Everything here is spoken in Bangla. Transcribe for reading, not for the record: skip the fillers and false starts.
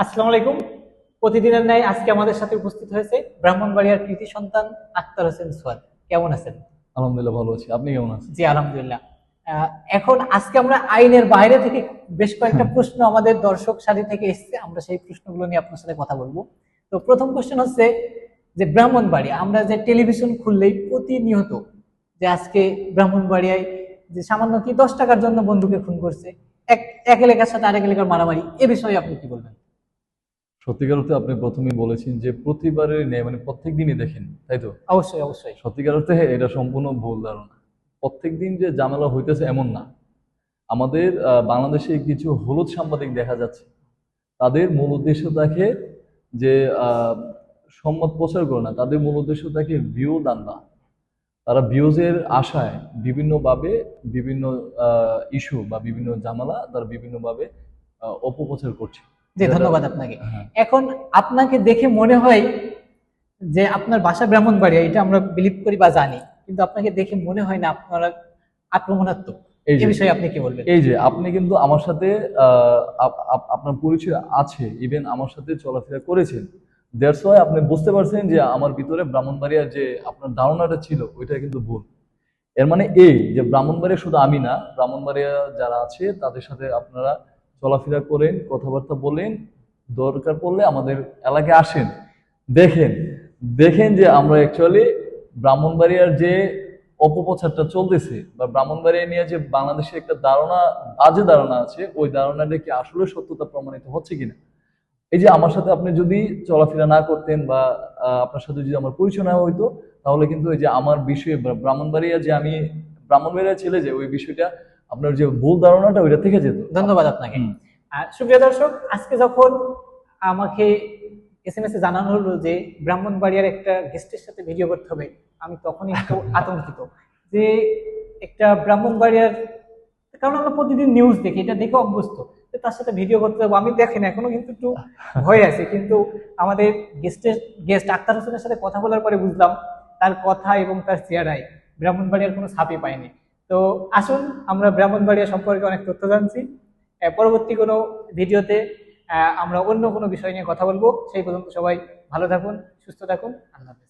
আসসালামু আলাইকুম। প্রতিদিনের ন্যায় আজকে আমাদের সাথে উপস্থিত হয়েছে ব্রাহ্মণবাড়িয়ার কৃতি সন্তান আক্তার হোসেন সোহাদ। কেমন আছেন? আলহামদুলিল্লাহ ভালো আছি। আপনি কেমন আছেন? জি, আলহামদুলিল্লাহ। এখন আজকে আমরা আইনের বাইরে থেকে বেশ কয়েকটা প্রশ্ন আমাদের দর্শক সারি থেকে এসেছে, আমরা সেই প্রশ্নগুলো নিয়ে আপনার সাথে কথা বলবো। তো প্রথম কোশ্চেন হচ্ছে যে ব্রাহ্মণবাড়িয়া আমরা যে টেলিভিশন খুললেই প্রতিনিয়ত যে আজকে ব্রাহ্মণবাড়িয়ায় যে সামান্য কি 10 টাকার জন্য বন্ধুকে খুন করছে, এক এক এলাকার সাথে আরেক এলাকার মারামারি, এ বিষয়ে আপনি কি বলবেন? সত্যিকার অর্থে আপনি প্রথমেই বলেছেন যে প্রতিবারের ন্যায় মানে প্রত্যেক দিনই দেখেন, তাই তো? অবশ্যই, অবশ্যই। সত্যিকার অর্থে এটা সম্পূর্ণ ভুল ধারণা। প্রত্যেক দিন যে ঝামেলা হইতেছে এমন না। আমাদের বাংলাদেশে কিছু হলুদ সাংবাদিক দেখা যাচ্ছে, তাদের মূল উদ্দেশ্য থাকে যে সম্মত প্রচার করে না, তাদের মূল উদ্দেশ্য থাকে ভিউ দান্দা। তারা ভিউজের আশায় বিভিন্নভাবে বিভিন্ন ইস্যু বা বিভিন্ন ঝামেলা তারা বিভিন্নভাবে অপপ্রচার করছে, জি, যেটা। ধন্যবাদ আপনাকে। হ্যাঁ। এখন আপনাকে দেখে মনে হয় যে আপনার বাসা ব্রাহ্মণবাড়িয়া, এটা আমরা বিলিভ করি বা জানি, কিন্তু আপনাকে দেখে মনে হয় না আপনারা আক্রমণাত্মক। এই এ যে বিষয়ে আপনি কি বলবেন? এই যে আপনি কিন্তু আমার সাথে আপনার পরিচয় আছে, ইভেন আমার সাথে চলাফেরা করেছেন। দ্যাটস ওয়াই আপনি বুঝতে পারছেন যে আমার ভিতরে ব্রাহ্মণবাড়িয়ার যে আপনার ধারণাটা ছিল ওইটা কিন্তু ভুল। এর মানে এই যে ব্রাহ্মণবাড়িয়া শুধু আমি না, ব্রাহ্মণবাড়িয়া যারা আছে তাদের সাথে আপনারা চলাফেরা করেন, কথাবার্তা বলেন, দরকার পড়লে আমাদের এলাকায় আসেন, দেখেন দেখেন যে আমরা অ্যাকচুয়ালি ব্রাহ্মণবাড়িয়ার যে অপপ্রচারটা চলতেছে বা ব্রাহ্মণবাড়িয়া নিয়ে যে বাংলাদেশে একটা ধারণা, বাজে ধারণা আছে, ওই ধারণাটা কি আসলে সত্যতা প্রমাণিত হচ্ছে কিনা। এই যে আমার সাথে আপনি যদি চলাফেরা না করতেন বা আপনার সাথে যদি আমার পরিচয় না হইতো, তাহলে কিন্তু এই যে আমার বিষয়ে ব্রাহ্মণবাড়িয়া যে আমি ব্রাহ্মণবাড়িয়া ছেলে, যে ওই বিষয়টা আপনার যে ভুল ধারণাটা ওইটা থেকে যেত। ধন্যবাদ আপনাকে। হুম। সুপ্রিয় দর্শক, আজকে যখন আমাকে এসএমএস এ জানানো হলো যে ব্রাহ্মণবাড়িয়ার একটা গেস্টের সাথে ভিডিও করতে হবে, আমি তখনই একটু আতঙ্কিত যে একটা ব্রাহ্মণবাড়িয়ার, কারণ আমরা প্রতিদিন নিউজ দেখি, এটা দেখে অভ্যস্ত, যে তার সাথে ভিডিও করতে হবে। আমি দেখেন এখনো কিন্তু একটু ভয় আছে, কিন্তু আমাদের গেস্ট আক্তার হোসেনের সাথে কথা বলার পরে বুঝলাম তার কথা এবং তার চেহারায় ব্রাহ্মণবাড়িয়ার কোনো ছাপই পাইনি। তো আসুন, আমরা ব্রাহ্মণবাড়িয়া সম্পর্কে অনেক তথ্য জানছি। পরবর্তী কোনো ভিডিওতে আমরা অন্য কোনো বিষয় নিয়ে কথা বলবো। সেই পর্যন্ত সবাই ভালো থাকুন, সুস্থ থাকুন। আল্লাহ হাফেজ।